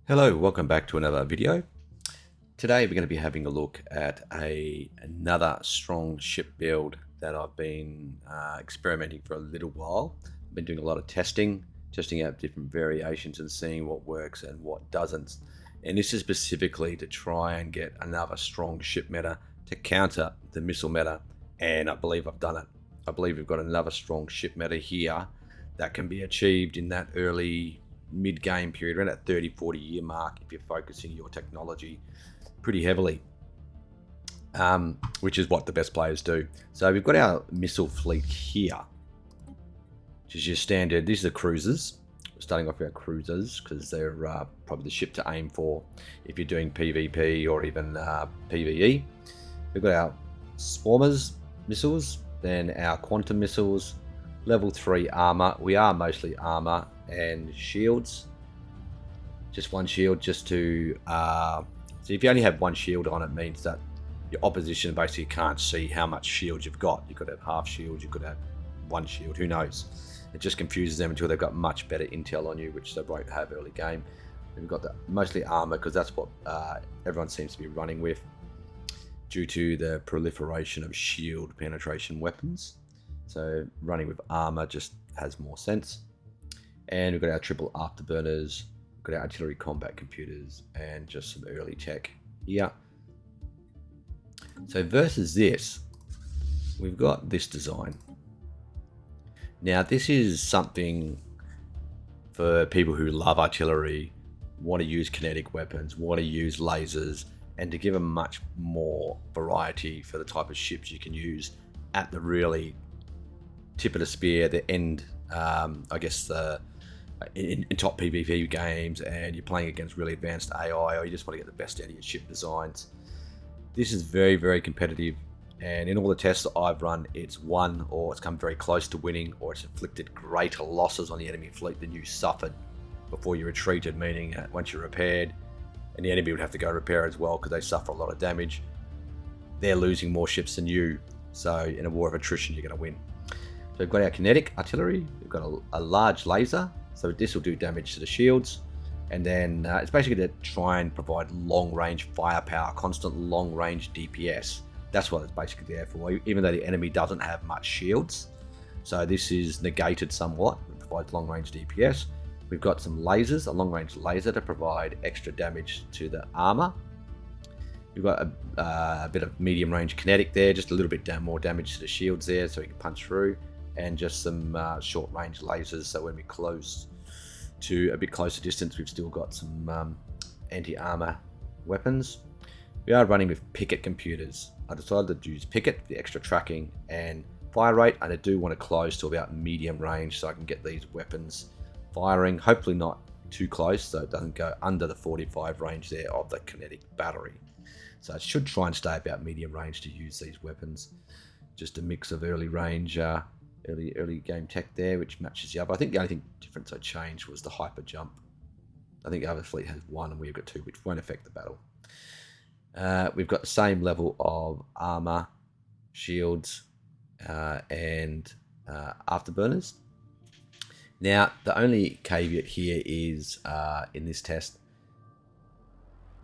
Hello, welcome back to another video. Today we're going to be having a look at another strong ship build that I've been experimenting for a little while. I've been doing a lot of testing out different variations and seeing what works and what doesn't. And this is specifically to try and get another strong ship meta to counter the missile meta. And I believe I've done it. I believe we've got another strong ship meta here that can be achieved in that early mid-game period, around that 30-40 year mark, if you're focusing your technology pretty heavily, which is what the best players do. So we've got our missile fleet here, which is your standard. These are the cruisers. We're starting off with our cruisers because they're probably the ship to aim for if you're doing PvP or even PvE. We've got our swarmers missiles, then our quantum missiles, level 3 armor. We are mostly armor and shields. Just one shield, just to so if you only have one shield on, it means that your opposition basically can't see how much shield you've got. You could have half shield, you could have one shield, who knows. It just confuses them until they've got much better intel on you, which they won't have early game. And we've got the mostly armor because that's what everyone seems to be running with due to the proliferation of shield penetration weapons. So running with armor just has more sense. And we've got our triple afterburners, we've got our artillery combat computers, and just some early tech here. So versus this, we've got this design. Now this is something for people who love artillery, want to use kinetic weapons, want to use lasers, and to give them much more variety for the type of ships you can use at the really tip of the spear, the end, I guess, in top PvP games, and you're playing against really advanced AI, or you just want to get the best out of your ship designs. This is very, very competitive, and in all the tests that I've run, it's won, or it's come very close to winning, or it's inflicted greater losses on the enemy fleet than you suffered before you retreated, meaning once you're repaired, and the enemy would have to go repair as well because they suffer a lot of damage. They're losing more ships than you, so in a war of attrition, you're going to win. So we've got our kinetic artillery, we've got a large laser, so this will do damage to the shields, and then it's basically to try and provide long-range firepower, constant long-range DPS. That's what it's basically there for, even though the enemy doesn't have much shields. So this is negated somewhat, it provides long-range DPS. We've got some lasers, a long-range laser to provide extra damage to the armor. We've got a bit of medium-range kinetic there, just a little bit more damage to the shields there so we can punch through. And just some short-range lasers, so when we close to a bit closer distance, we've still got some anti-armor weapons. We are running with picket computers. I decided to use picket for the extra tracking and fire rate, and I do want to close to about medium range so I can get these weapons firing, hopefully not too close so it doesn't go under the 45 range there of the kinetic battery. So I should try and stay about medium range to use these weapons. Just a mix of early range, early game tech there, which matches the other. I think the only difference I changed was the hyper jump. I think the other fleet has one and we've got two, which won't affect the battle. We've got the same level of armor, shields, and afterburners. Now, the only caveat here is in this test,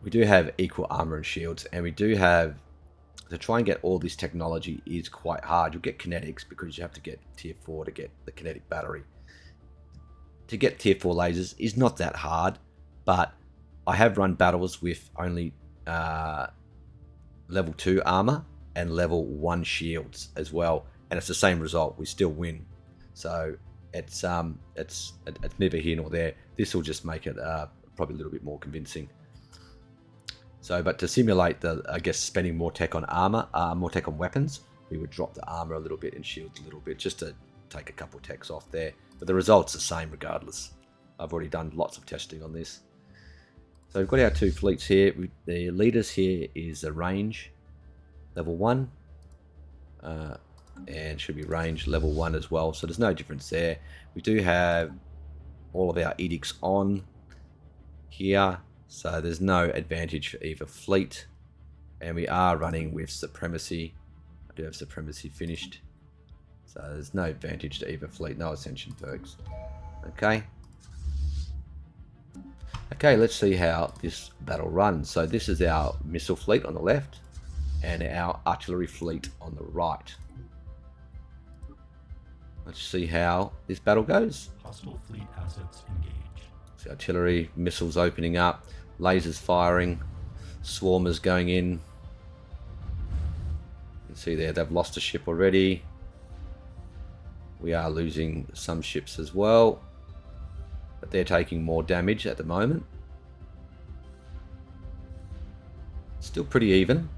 we do have equal armor and shields, and we do have, to try and get all this technology is quite hard. You'll get kinetics because you have to get tier 4 to get the kinetic battery. To get tier 4 lasers is not that hard, but I have run battles with only level 2 armor and level 1 shields as well, and it's the same result. We still win. So it's neither here nor there. This will just make it probably a little bit more convincing. So, but to simulate I guess, spending more tech on armor, more tech on weapons, we would drop the armor a little bit and shields a little bit, just to take a couple of techs off there. But the result's the same regardless. I've already done lots of testing on this. So we've got our two fleets here. The leaders here is the range, level 1, and should be range level 1 as well. So there's no difference there. We do have all of our edicts on here. So there's no advantage for either fleet, and we are running with supremacy. I do have supremacy finished, so there's no advantage to either fleet, no ascension perks. Okay, Okay, let's see how this battle runs. So this is our missile fleet on the left and our artillery fleet on the right. Let's see how this battle goes. Hostile fleet assets engaged. So artillery, missiles opening up, lasers firing, swarmers going in. You can see there they've lost a ship already. We are losing some ships as well, but they're taking more damage at the moment. Still pretty even.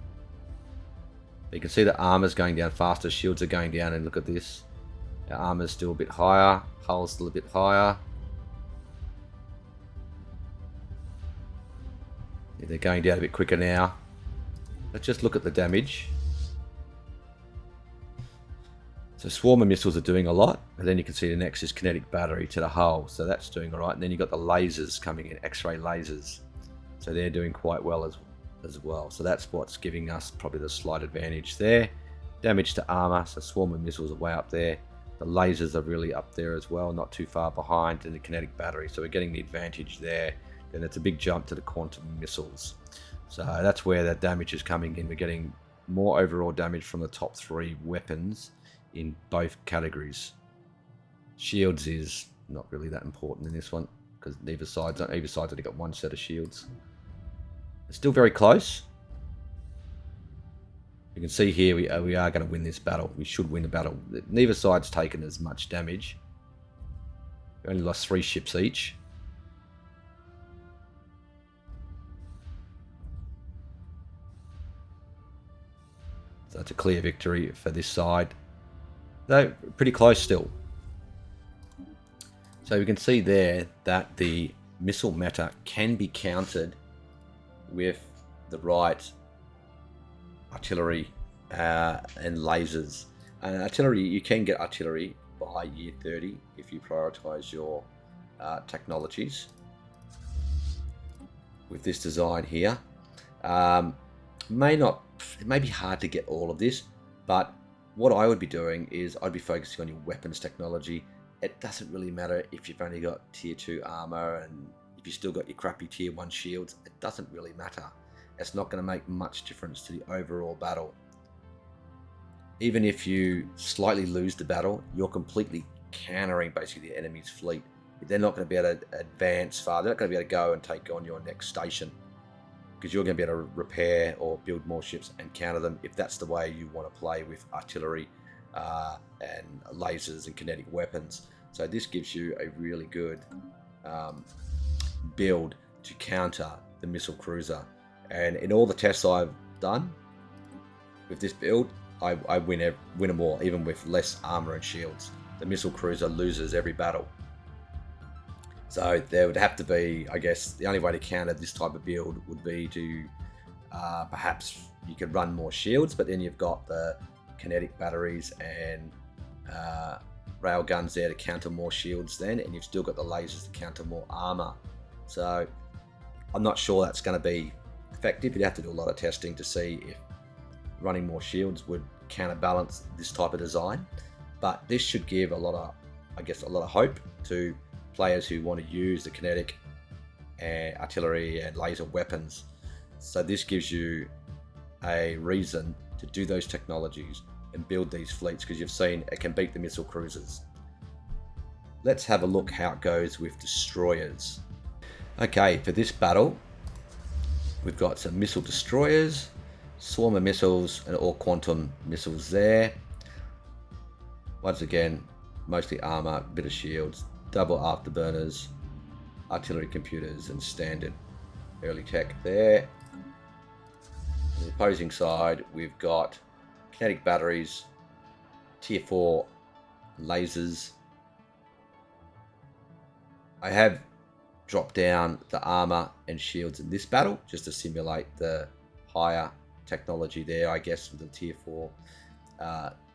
You can see the armor's going down faster, shields are going down, and look at this. Our armor's still a bit higher, hull's still a bit higher. Yeah, they're going down a bit quicker now. Let's just look at the damage. So swarmer missiles are doing a lot, and then you can see the next is kinetic battery to the hull, so that's doing all right. And then you've got the lasers coming in, X-ray lasers, so they're doing quite well as well. So that's what's giving us probably the slight advantage there. Damage to armor, so swarmer missiles are way up there. The lasers are really up there as well, not too far behind, and the kinetic battery, so we're getting the advantage there. Then it's a big jump to the quantum missiles, so that's where that damage is coming in. We're getting more overall damage from the top three weapons in both categories. Shields is not really that important in this one because either side's only got one set of shields. It's still very close. You can see here we are going to win this battle. We should win the battle. Neither side's taken as much damage. We only lost 3 ships each. So it's a clear victory for this side. Though pretty close still. So we can see there that the missile meta can be countered with the right artillery and lasers. And artillery, you can get artillery by year 30 if you prioritize your technologies. With this design here, it may be hard to get all of this, but what I would be doing is I'd be focusing on your weapons technology. It doesn't really matter if you've only got tier 2 armor and if you still got your crappy tier 1 shields. It doesn't really matter. It's not going to make much difference to the overall battle. Even if you slightly lose the battle, you're completely countering basically the enemy's fleet. They're not going to be able to advance far. They're not going to be able to go and take on your next station because you're going to be able to repair or build more ships and counter them if that's the way you want to play with artillery and lasers and kinetic weapons. So this gives you a really good build to counter the missile cruiser. And in all the tests I've done with this build, I win them all, even with less armor and shields. The missile cruiser loses every battle. So there would have to be, I guess, the only way to counter this type of build would be to perhaps you could run more shields, but then you've got the kinetic batteries and rail guns there to counter more shields then, and you've still got the lasers to counter more armor. So I'm not sure that's going to be effective. You'd have to do a lot of testing to see if running more shields would counterbalance this type of design. But this should give a lot of hope to players who want to use the kinetic and artillery and laser weapons. So this gives you a reason to do those technologies and build these fleets, because you've seen it can beat the missile cruisers. Let's have a look how it goes with destroyers. Okay, for this battle, we've got some missile destroyers, swarmer missiles, and all quantum missiles there. Once again, mostly armor, bit of shields, double afterburners, artillery computers, and standard early tech there. On the opposing side, we've got kinetic batteries, tier 4 lasers. I have dropped down the armor and shields in this battle just to simulate the higher technology there, I guess, with the tier 4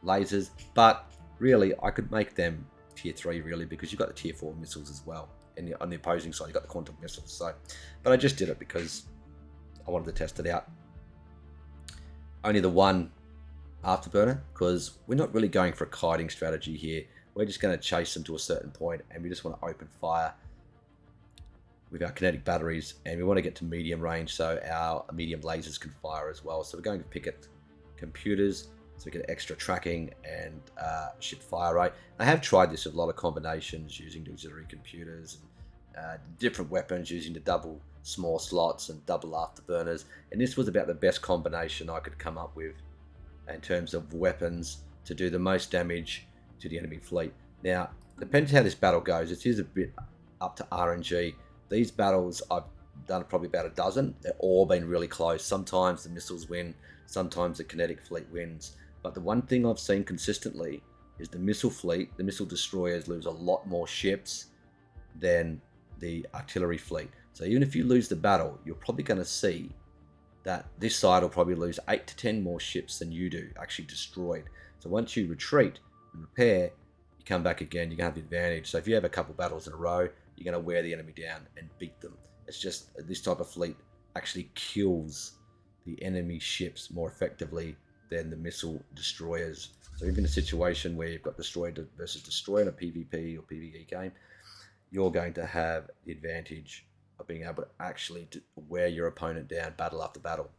lasers. But really, I could make them tier 3 really, because you've got the tier 4 missiles as well. And on the opposing side, you've got the quantum missiles. So, but I just did it because I wanted to test it out. Only the one afterburner, because we're not really going for a kiting strategy here. We're just going to chase them to a certain point, and we just want to open fire. with our kinetic batteries, and we want to get to medium range so our medium lasers can fire as well. So we're going to pick at computers so we get extra tracking and ship fire rate. I have tried this with a lot of combinations using auxiliary computers and different weapons using the double small slots and double afterburners, and this was about the best combination I could come up with in terms of weapons to do the most damage to the enemy fleet. Now, depends how this battle goes. It is a bit up to RNG. These battles, I've done probably about a dozen. They've all been really close. Sometimes the missiles win, sometimes the kinetic fleet wins. But the one thing I've seen consistently is the missile fleet, the missile destroyers lose a lot more ships than the artillery fleet. So even if you lose the battle, you're probably going to see that this side will probably lose 8 to 10 more ships than you do, actually destroyed. So once you retreat and repair, you come back again, you're going to have the advantage. So if you have a couple battles in a row, you're going to wear the enemy down and beat them. It's just this type of fleet actually kills the enemy ships more effectively than the missile destroyers. So even in a situation where you've got destroyer versus destroyer in a PvP or PvE game, you're going to have the advantage of being able to actually wear your opponent down battle after battle.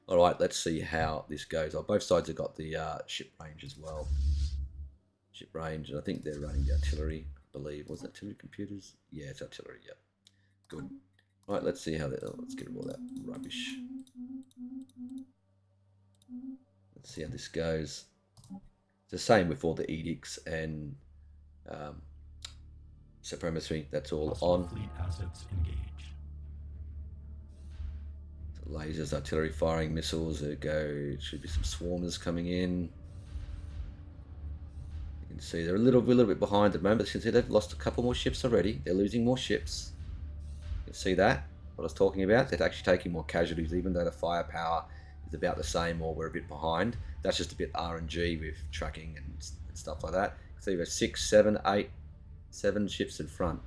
All right, let's see how this goes. Both sides have got the ship range as well. Ship range, and I think they're running the artillery, I believe. Was it artillery computers? Yeah, it's artillery, yeah. Good. All right, let's see how that, let's get rid of all that rubbish. Let's see how this goes. It's the same with all the edicts and supremacy, that's all on. Fleet assets engaged. Lasers, artillery firing, missiles, there go. Should be some swarmers coming in. You can see they're a little bit behind at the moment. You can see they've lost a couple more ships already. They're losing more ships. You can see that, what I was talking about. They're actually taking more casualties, even though the firepower is about the same or we're a bit behind. That's just a bit RNG with tracking and stuff like that. You can see we're 6, 7, 8, 7 ships in front.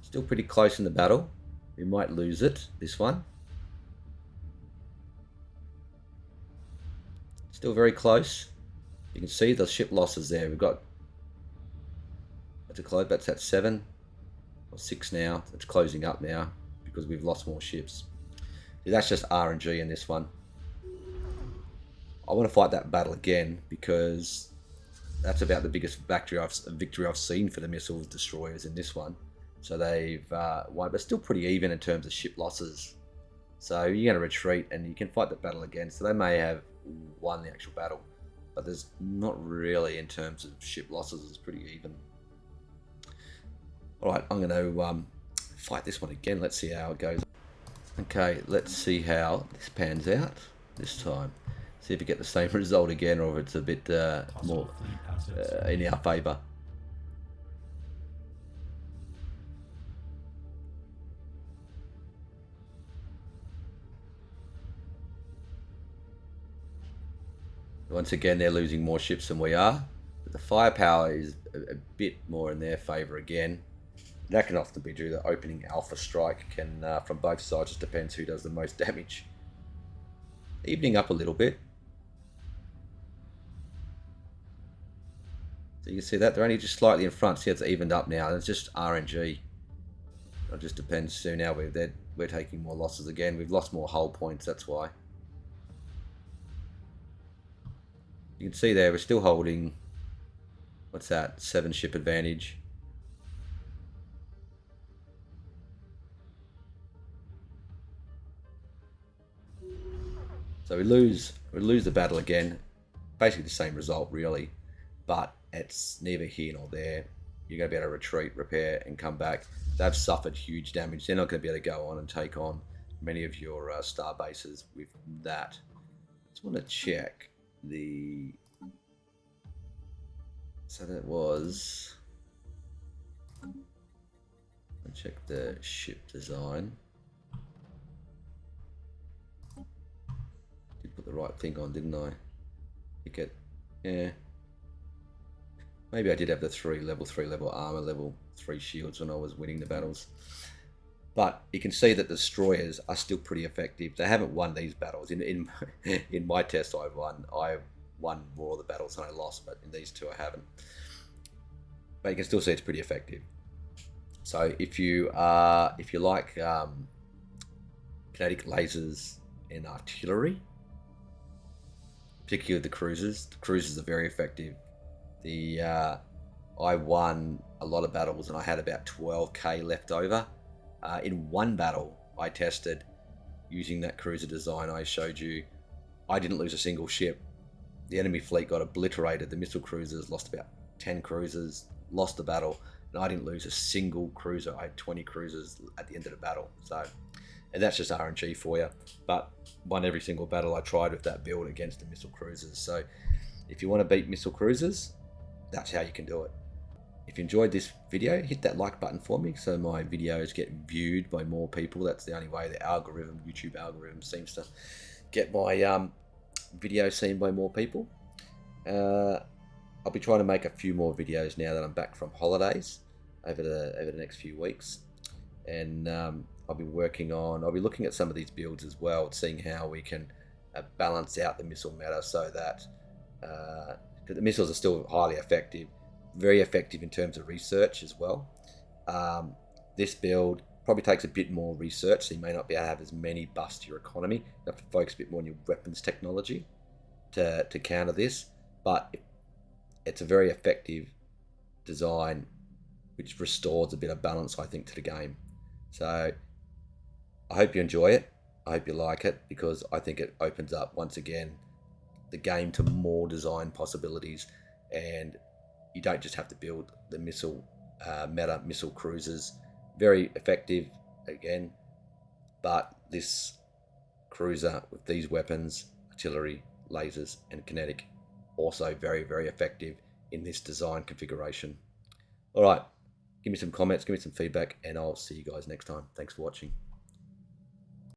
Still pretty close in the battle. We might lose it, this one. Still very close. You can see the ship losses there. We've got, that's a close, that's at 7 or 6 now. It's closing up now because we've lost more ships. That's just RNG in this one. I want to fight that battle again because that's about the biggest victory I've seen for the missiles destroyers in this one. So they've won, but still pretty even in terms of ship losses. So you're going to retreat and you can fight the battle again. So they may have won the actual battle, but there's not really in terms of ship losses. It's pretty even. All right, I'm going to fight this one again. Let's see how it goes. Okay, let's see how this pans out this time. See if we get the same result again, or if it's a bit more in our favour. Once again, they're losing more ships than we are, but the firepower is a bit more in their favour again. That can often be due to the opening alpha strike can from both sides. Just depends who does the most damage. Evening up a little bit. So you can see that they're only just slightly in front. See, it's evened up now. It's just RNG. It just depends. So now we're taking more losses again. We've lost more hull points. That's why. You can see there we're still holding. What's that? 7 ship advantage. So we lose the battle again. Basically the same result really, but it's neither here nor there. You're going to be able to retreat, repair, and come back. They've suffered huge damage. They're not going to be able to go on and take on many of your star bases with that. Just want to check the. So that was. I'll check the ship design. Did put the right thing on, didn't I? Pick it. Yeah. Maybe I did have the level 3 armor, level 3 shields when I was winning the battles. But you can see that the destroyers are still pretty effective. They haven't won these battles. In my test, I won more of the battles than I lost, but in these two I haven't. But you can still see it's pretty effective. So if you like kinetic lasers and artillery, particularly the cruisers are very effective. I won a lot of battles and I had about 12k left over. In one battle I tested using that cruiser design I showed you. I didn't lose a single ship. The enemy fleet got obliterated. The missile cruisers lost about 10 cruisers, lost the battle, and I didn't lose a single cruiser. I had 20 cruisers at the end of the battle. So, and that's just RNG for you. But won every single battle I tried with that build against the missile cruisers. So if you want to beat missile cruisers, that's how you can do it. If you enjoyed this video, hit that like button for me so my videos get viewed by more people. That's the only way the YouTube algorithm seems to get my video seen by more people. I'll be trying to make a few more videos now that I'm back from holidays over the next few weeks, and I'll be looking at some of these builds as well, seeing how we can balance out the missile meta so that the missiles are still highly effective, very effective in terms of research as well. This build probably takes a bit more research, so you may not be able to have as many buffs to your economy. You have to focus a bit more on your weapons technology to counter this, but it's a very effective design which restores a bit of balance, I think, to the game. So I hope you enjoy it. I hope you like it, because I think it opens up once again the game to more design possibilities, and you don't just have to build the missile missile cruisers. Very effective again, but this cruiser with these weapons, artillery, lasers and kinetic, also very, very effective in this design configuration. All right, give me some comments, give me some feedback, and I'll see you guys next time. Thanks for watching.